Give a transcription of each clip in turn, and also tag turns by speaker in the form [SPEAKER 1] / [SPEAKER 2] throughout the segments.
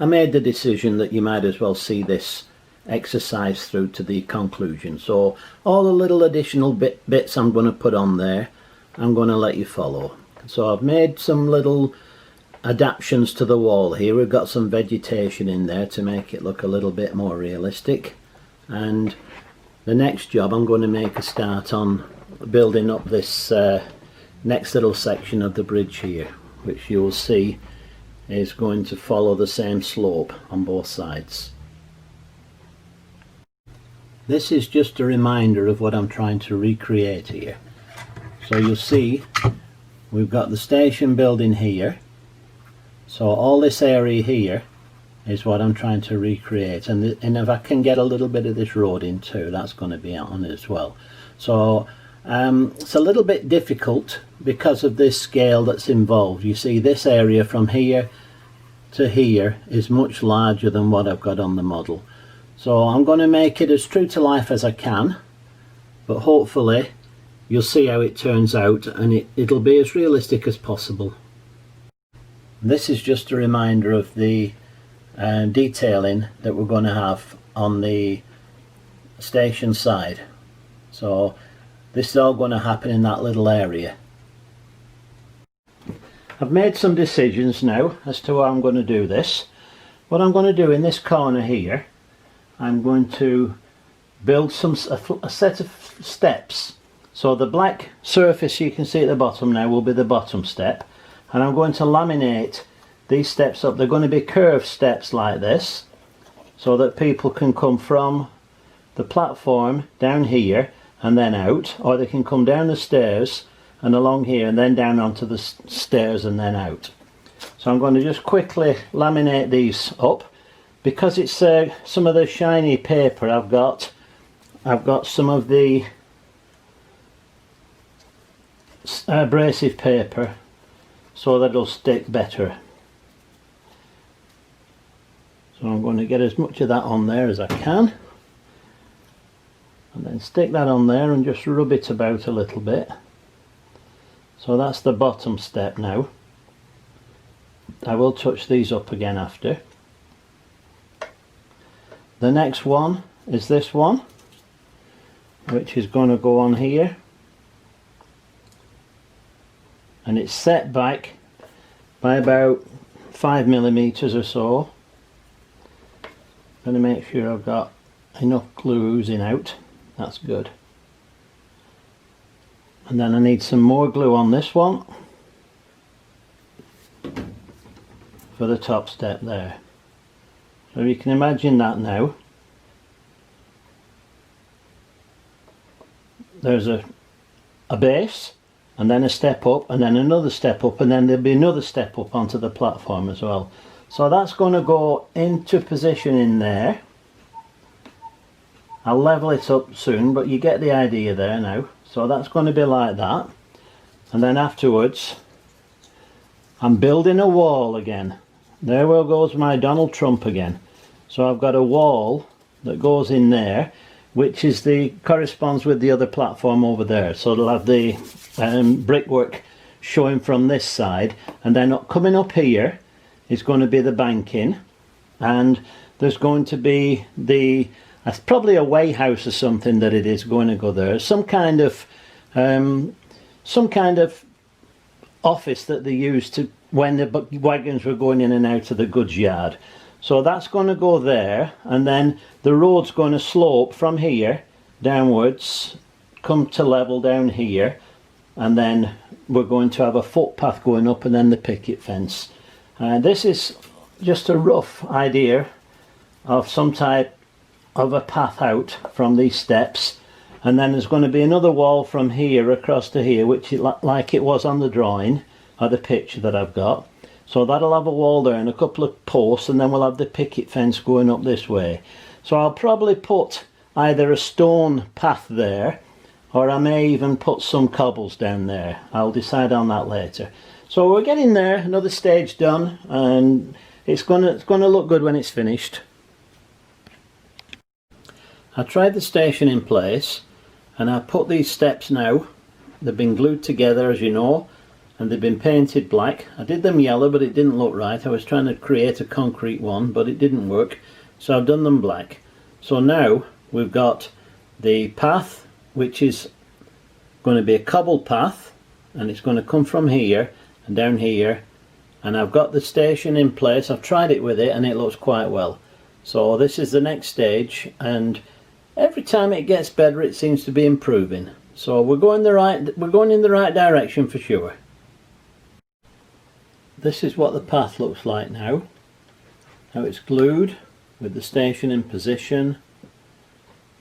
[SPEAKER 1] I made the decision that you might as well see this exercise through to the conclusion. So all the little additional bits I'm going to put on there, I'm going to let you follow. So I've made some little adaptations to the wall here. We've got some vegetation in there to make it look a little bit more realistic, and the next job I'm going to make a start on building up this next little section of the bridge here, which you'll see is going to follow the same slope on both sides. This is just a reminder of what I'm trying to recreate here. So you'll see we've got the station building here, so all this area here is what I'm trying to recreate, and if I can get a little bit of this road in too, that's going to be on it as well. So it's a little bit difficult because of this scale that's involved. You see this area from here to here is much larger than what I've got on the model. So I'm going to make it as true to life as I can, but hopefully you'll see how it turns out, and it'll be as realistic as possible. This is just a reminder of the detailing that we're going to have on the station side. So this is all going to happen in that little area. I've made some decisions now as to how I'm going to do this. What I'm going to do in this corner here, I'm going to build a set of steps. So the black surface you can see at the bottom now will be the bottom step, and I'm going to laminate these steps up. They're going to be curved steps like this, so that people can come from the platform down here and then out, or they can come down the stairs and along here and then down onto the stairs and then out. So I'm going to just quickly laminate these up. Because it's some of the shiny paper I've got some of the abrasive paper, so that it'll stick better. So I'm going to get as much of that on there as I can, and then stick that on there and just rub it about a little bit. So that's the bottom step now. I will touch these up again after. The next one is this one, which is going to go on here, and it's set back by about 5mm or so. I'm going to make sure I've got enough glue oozing out. That's good. And then I need some more glue on this one for the top step there. So you can imagine that now. There's a base, and then a step up, and then another step up, and then there'll be another step up onto the platform as well. So that's going to go into position in there. I'll level it up soon, but you get the idea there now. So that's going to be like that, and then afterwards I'm building a wall again. There goes my Donald Trump again. So I've got a wall that goes in there, which is corresponds with the other platform over there. So it'll have the brickwork showing from this side, and then coming up here is going to be the banking, and there's going to be probably a weigh house or something that it is going to go there. Some kind of office that they used to when the wagons were going in and out of the goods yard. So that's going to go there, and then the road's going to slope from here downwards, come to level down here, and then we're going to have a footpath going up, and then the picket fence. This is just a rough idea of some type of a path out from these steps, and then there's going to be another wall from here across to here, which is like it was on the drawing or the picture that I've got. So that'll have a wall there and a couple of posts, and then we'll have the picket fence going up this way. So I'll probably put either a stone path there, or I may even put some cobbles down there. I'll decide on that later. So we're getting there, another stage done, and it's gonna look good when it's finished. I tried the station in place, and I put these steps now. They've been glued together, as you know, and they've been painted black. I did them yellow, but it didn't look right. I was trying to create a concrete one, but it didn't work, so I've done them black. So now we've got the path, which is going to be a cobble path, and it's going to come from here and down here, and I've got the station in place. I've tried it with it and it looks quite well. So this is the next stage, and every time it gets better it seems to be improving. So we're going in the right direction for sure. This is what the path looks like now. Now it's glued with the station in position,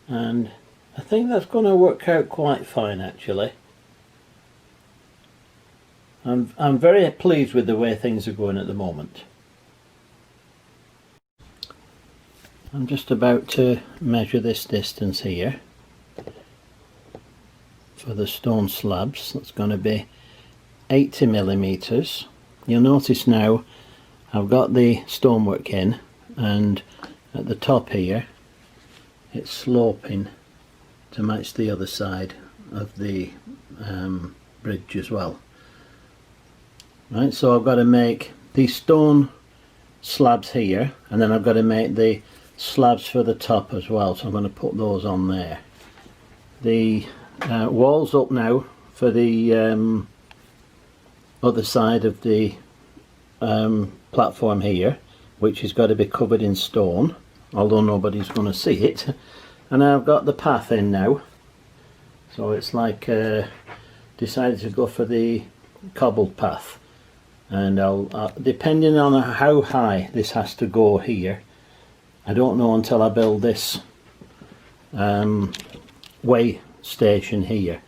[SPEAKER 1] and I think that's going to work out quite fine actually. I'm very pleased with the way things are going at the moment. I'm just about to measure this distance here for the stone slabs. That's going to be 80 millimeters. You'll notice now I've got the stonework in, and at the top here it's sloping to match the other side of the bridge as well. Right, so I've got to make these stone slabs here, and then I've got to make the slabs for the top as well, so I'm going to put those on there. The wall's up now for the other side of the platform here, which has got to be covered in stone, although nobody's going to see it. And I've got the path in now, so it's like decided to go for the cobbled path, and I'll depending on how high this has to go here, I don't know until I build this way station here.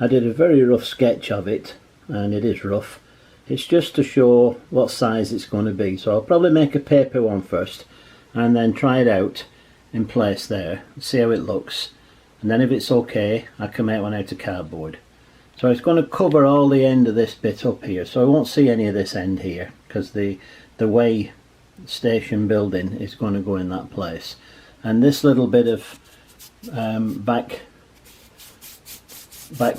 [SPEAKER 1] I did a very rough sketch of it, and it is rough. It's just to show what size it's going to be, so I'll probably make a paper one first and then try it out in place there, see how it looks, and then if it's okay I can make one out of cardboard. So it's going to cover all the end of this bit up here, so I won't see any of this end here because the way station building is going to go in that place. And this little bit of back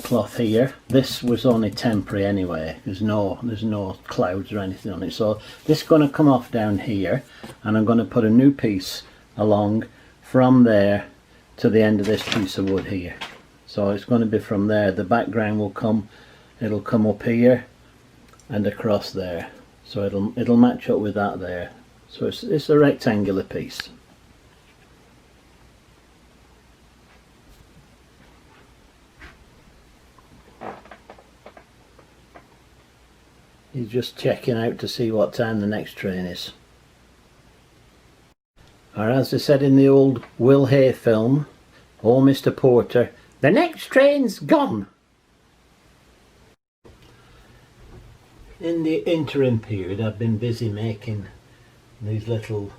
[SPEAKER 1] cloth here, this was only temporary anyway. There's no clouds or anything on it, so this is going to come off down here, and I'm going to put a new piece along from there to the end of this piece of wood here. So it's going to be from there, the background will come, it'll come up here and across there, so it'll match up with that there. So it's a rectangular piece. He's just checking out to see what time the next train is. Or as they said in the old Will Hay film, "Oh Mr. Porter, the next train's gone." In the interim period I've been busy making these little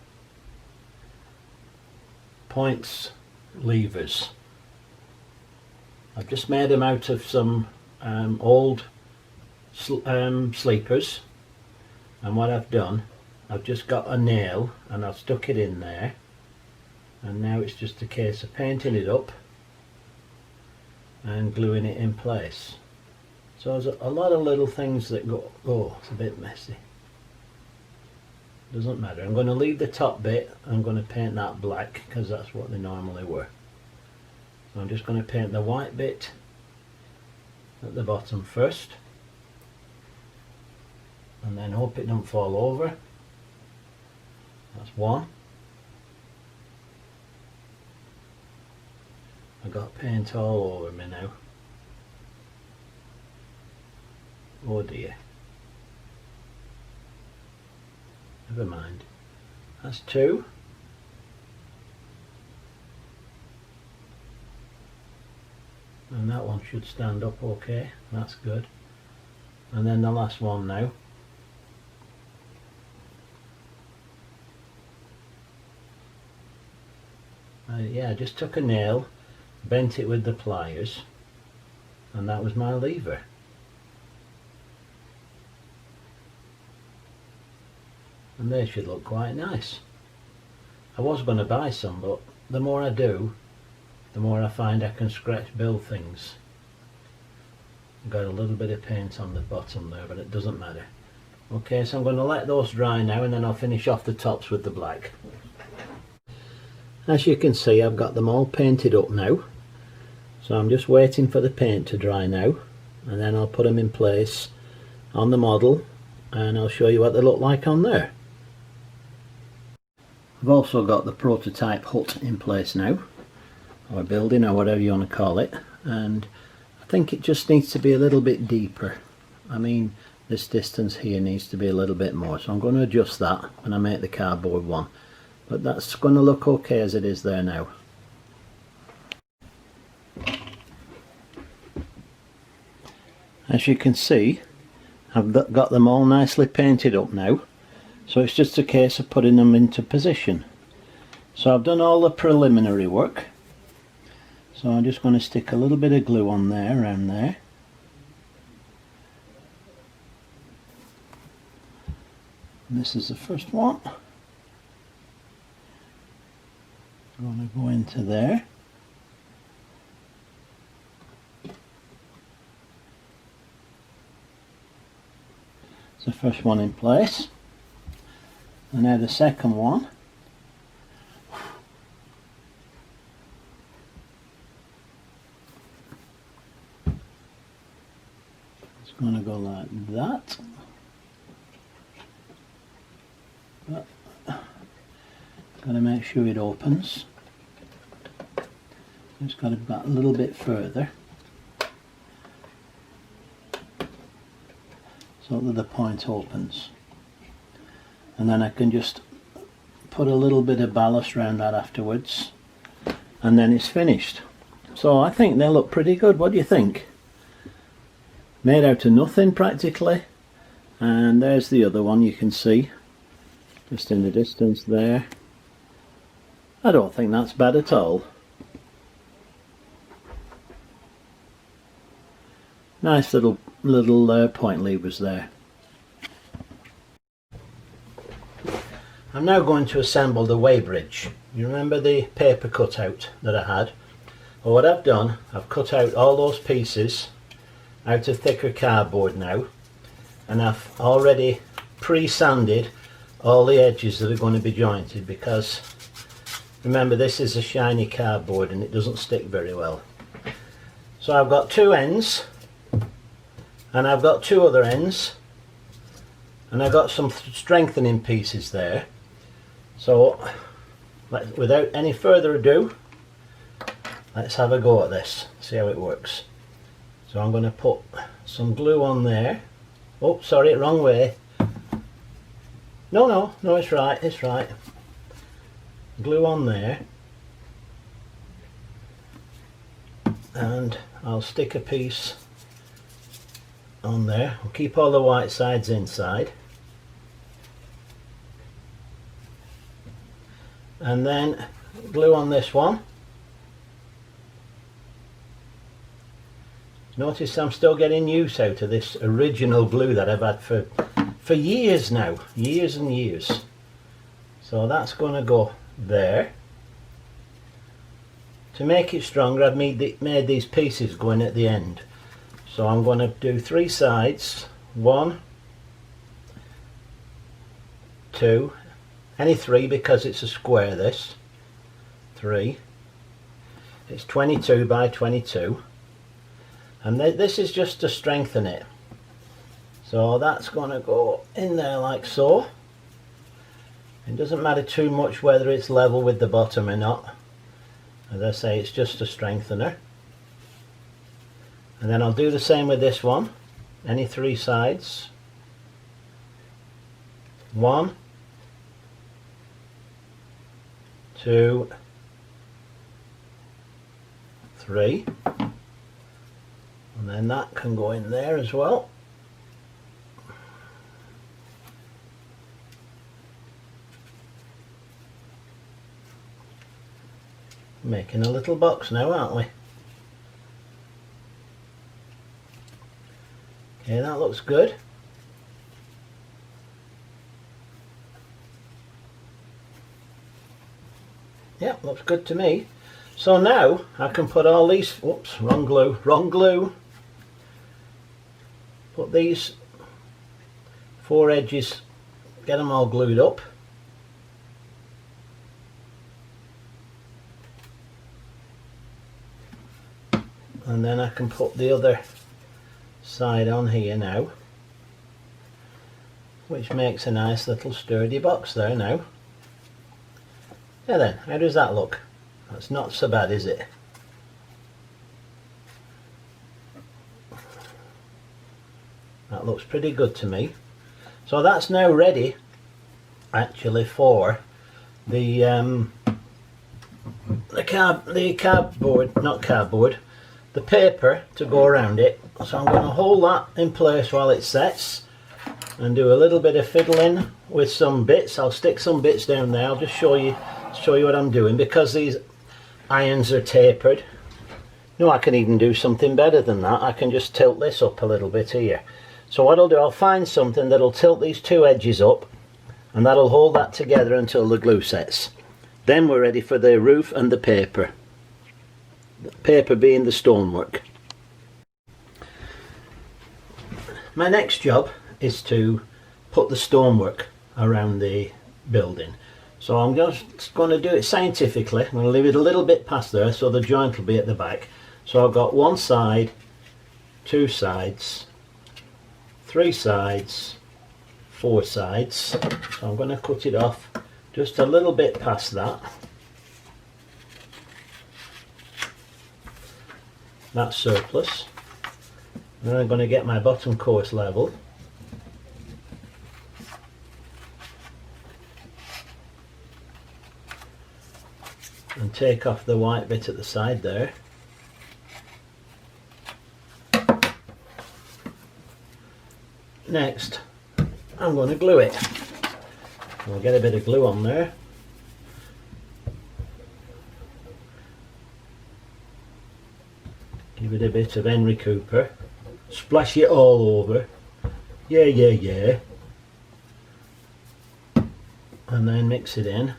[SPEAKER 1] points levers. I've just made them out of some old sleepers, and what I've done, I've just got a nail and I've stuck it in there, and now it's just a case of painting it up and gluing it in place. So there's a lot of little things that go, oh, it's a bit messy. Doesn't matter. I'm going to leave the top bit, I'm going to paint that black because that's what they normally were. So I'm just going to paint the white bit at the bottom first, and then hope it don't fall over. That's one. I got paint all over me now. Oh dear. Never mind. That's two. And that one should stand up okay. That's good. And then the last one now. Yeah, I just took a nail, bent it with the pliers, and that was my lever. And they should look quite nice. I was going to buy some, but the more I do, the more I find I can scratch build things. Got a little bit of paint on the bottom there, but it doesn't matter. Okay, so I'm going to let those dry now, and then I'll finish off the tops with the black. As you can see, I've got them all painted up now, so I'm just waiting for the paint to dry now, and then I'll put them in place on the model and I'll show you what they look like on there. I've also got the prototype hut in place now, or building, or whatever you want to call it, and I think it just needs to be a little bit deeper. I mean, this distance here needs to be a little bit more, so I'm going to adjust that when I make the cardboard one, but that's going to look okay as it is there now. As you can see, I've got them all nicely painted up now, so it's just a case of putting them into position. So I've done all the preliminary work, so I'm just going to stick a little bit of glue on there, around there. And this is the first one. I'm going to go into there. It's the first one in place. And now the second one. It's going to go like that. But got to make sure it opens. Just got to go a little bit further, so that the point opens, and then I can just put a little bit of ballast around that afterwards, and then it's finished. So I think they look pretty good. What do you think? Made out of nothing practically. And there's the other one, you can see just in the distance there. I don't think that's bad at all. Nice little point levers there. I'm now going to assemble the weighbridge. You remember the paper cutout that I had? Well, what I've done, I've cut out all those pieces out of thicker cardboard now, and I've already pre-sanded all the edges that are going to be jointed, because remember, this is a shiny cardboard and it doesn't stick very well. So I've got two ends, and I've got two other ends, and I've got some strengthening pieces there. So without any further ado, let's have a go at this, see how it works. So I'm going to put some glue on there. Oh, sorry, wrong way. No, it's right, it's right. Glue on there, and I'll stick a piece on there. I'll keep all the white sides inside, and then glue on this one. Notice I'm still getting use out of this original glue that I've had for years now, years and years. So that's going to go there. To make it stronger, I've made these pieces going at the end. So I'm going to do three sides. 1, 2, any three because it's a square, this. 3. It's 22 by 22. And this is just to strengthen it. So that's going to go in there like so. It doesn't matter too much whether it's level with the bottom or not. As I say, it's just a strengthener. And then I'll do the same with this one. Any three sides. 1, 2, 3. And then that can go in there as well. Making a little box now, aren't we? Okay, that looks good. Yep, looks good to me. So now I can put all these, whoops, wrong glue. put these 4 edges, get them all glued up. And then I can put the other side on here now, which makes a nice little sturdy box there now. Yeah then, how does that look? That's not so bad, is it? That looks pretty good to me. So that's now ready actually for the paper to go around it. So I'm going to hold that in place while it sets and do a little bit of fiddling with some bits. I'll stick some bits down there. I'll just show you what I'm doing, because these irons are tapered. No, I can even do something better than that. I can just tilt this up a little bit here. So what I'll do, I'll find something that'll tilt these 2 edges up, and that'll hold that together until the glue sets. Then we're ready for the roof and the paper. The paper being the stonework. My next job is to put the stonework around the building. So I'm just going to do it scientifically. I'm going to leave it a little bit past there so the joint will be at the back. So I've got 1 side, 2 sides, 3 sides, 4 sides. So I'm going to cut it off just a little bit past that. That's surplus. Then I'm going to get my bottom course level. And take off the white bit at the side there. Next, I'm going to glue it. I'll get a bit of glue on there. Give it a bit of Henry Cooper. Splash it all over. Yeah, yeah, yeah. And then mix it in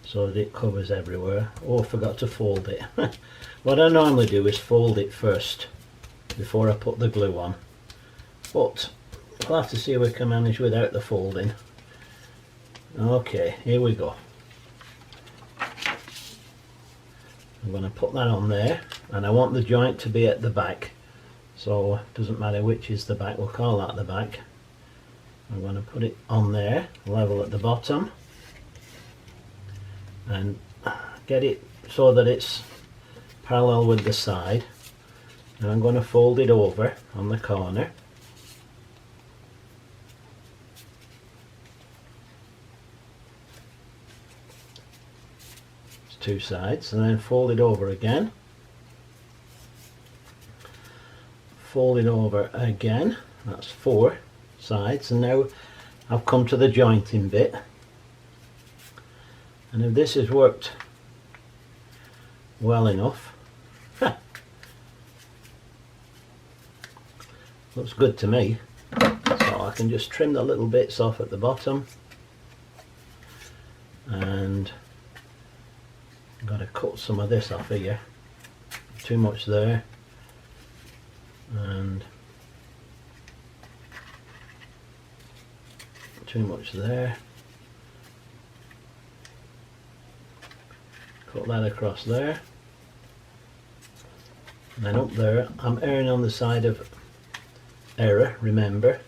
[SPEAKER 1] so that it covers everywhere. Oh, I forgot to fold it. What I normally do is fold it first before I put the glue on. But we'll have to see if we can manage without the folding. Okay, here we go. I'm going to put that on there, and I want the joint to be at the back. So it doesn't matter which is the back, we'll call that the back. I'm going to put it on there, level at the bottom, and get it so that it's parallel with the side. And I'm going to fold it over on the corner. It's 2 sides, and then fold it over again. Fold it over again. That's 4 sides, and now I've come to the jointing bit. And if this has worked well enough, looks good to me. So I can just trim the little bits off at the bottom, and I've got to cut some of this off here. Too much there, and too much there. Cut that across there, and then up there I'm erring on the side of error, remember.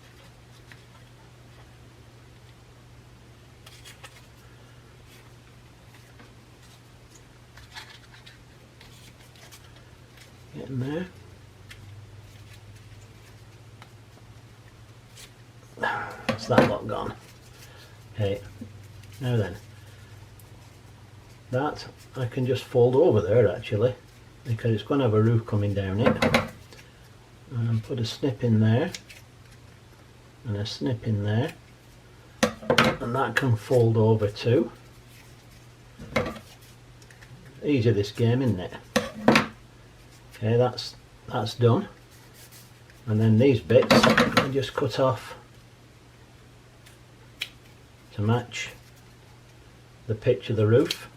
[SPEAKER 1] Get in there. That's that lot gone. Okay, now then, that I can just fold over there actually, because it's going to have a roof coming down it. And put a snip in there, and a snip in there, and that can fold over too. Easy this game, isn't it? Okay, that's done. And then these bits I just cut off to match the pitch of the roof.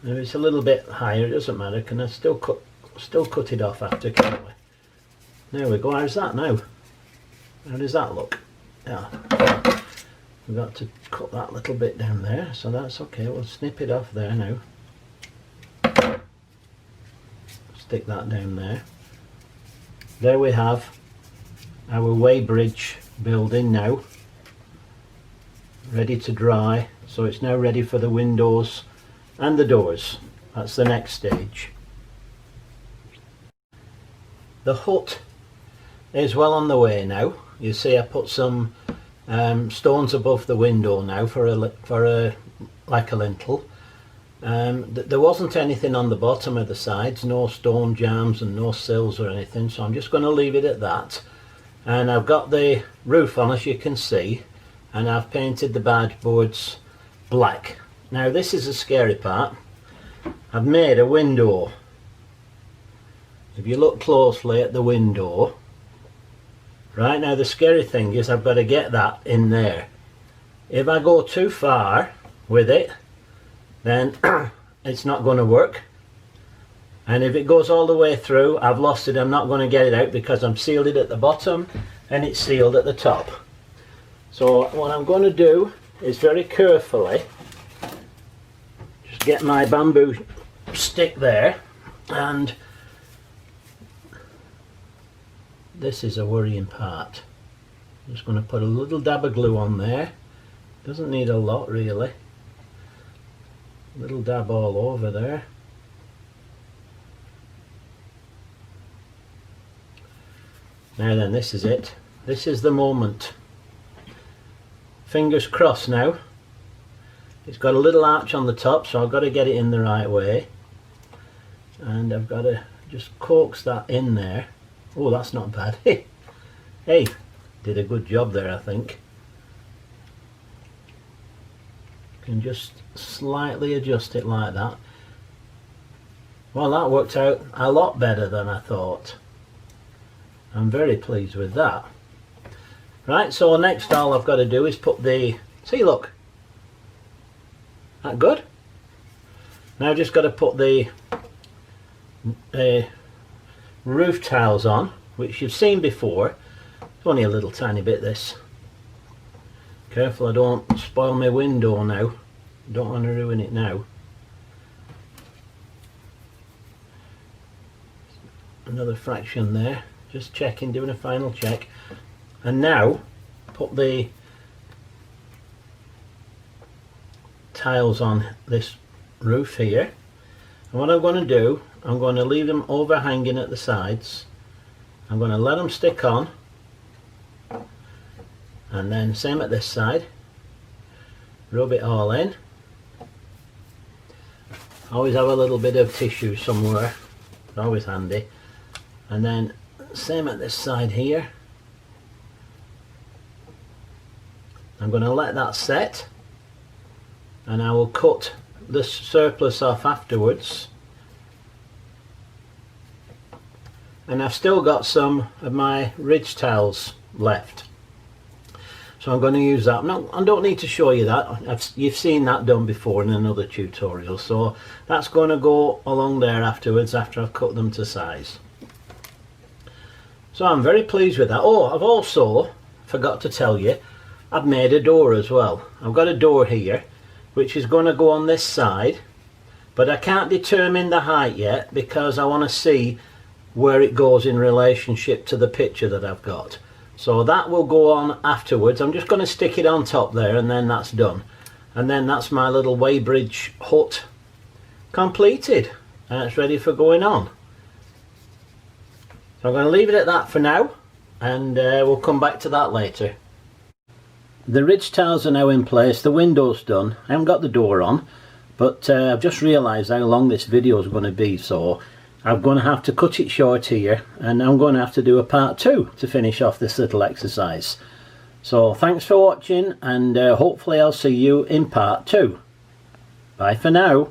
[SPEAKER 1] If it's a little bit higher, it doesn't matter. Can I still cut it off after, can't we? There we go. How's that now? How does that look? Yeah. We've got to cut that little bit down there, so that's okay. We'll snip it off there now. Stick that down there. There we have our weighbridge building now, ready to dry. So it's now ready for the windows and the doors. That's the next stage. The hut is well on the way now. You see I put some stones above the window now for a like a lintel. There wasn't anything on the bottom of the sides, no stone jambs and no sills or anything, so I'm just going to leave it at that. And I've got the roof on, as you can see, and I've painted the barge boards black. Now this is the scary part. I've made a window. If you look closely at the window, right, now the scary thing is I've got to get that in there. If I go too far with it, then it's not going to work. And if it goes all the way through, I've lost it. I'm not going to get it out because I'm sealed it at the bottom and it's sealed at the top. So what I'm going to do is very carefully just get my bamboo stick there, and this is a worrying part. I'm just going to put a little dab of glue on there. Doesn't need a lot really. Little dab all over there. Now then, this is it. This is the moment. Fingers crossed now. It's got a little arch on the top, so I've got to get it in the right way. And I've got to just coax that in there. Oh, that's not bad. Hey, did a good job there, I think. Can just slightly adjust it like that. Well, that worked out a lot better than I thought. I'm very pleased with that. Right, so next all I've got to do is put the, see, look, that good? Now I've just got to put the roof tiles on, which you've seen before. It's only a little tiny bit, this. Careful I don't spoil my window now. Don't want to ruin it now. Another fraction there. Just checking, doing a final check. And now put the tiles on this roof here. And what I'm going to do, I'm going to leave them overhanging at the sides. I'm going to let them stick on. And then same at this side. Rub it all in. Always have a little bit of tissue somewhere. It's always handy. And then same at this side here. I'm going to let that set. And I will cut the surplus off afterwards. And I've still got some of my ridge tiles left. So I'm going to use that. I don't need to show you that. You've seen that done before in another tutorial. So that's going to go along there afterwards after I've cut them to size. So I'm very pleased with that. Oh, I've also forgot to tell you, I've made a door as well. I've got a door here which is going to go on this side, but I can't determine the height yet because I want to see where it goes in relationship to the picture that I've got. So that will go on afterwards. I'm just going to stick it on top there and then that's done. And then that's my little weighbridge hut completed. And it's ready for going on. So I'm going to leave it at that for now. And we'll come back to that later. The ridge tiles are now in place. The window's done. I haven't got the door on. But I've just realised how long this video is going to be. So I'm going to have to cut it short here, and I'm going to have to do a part 2 to finish off this little exercise. So thanks for watching, and hopefully I'll see you in part 2. Bye for now.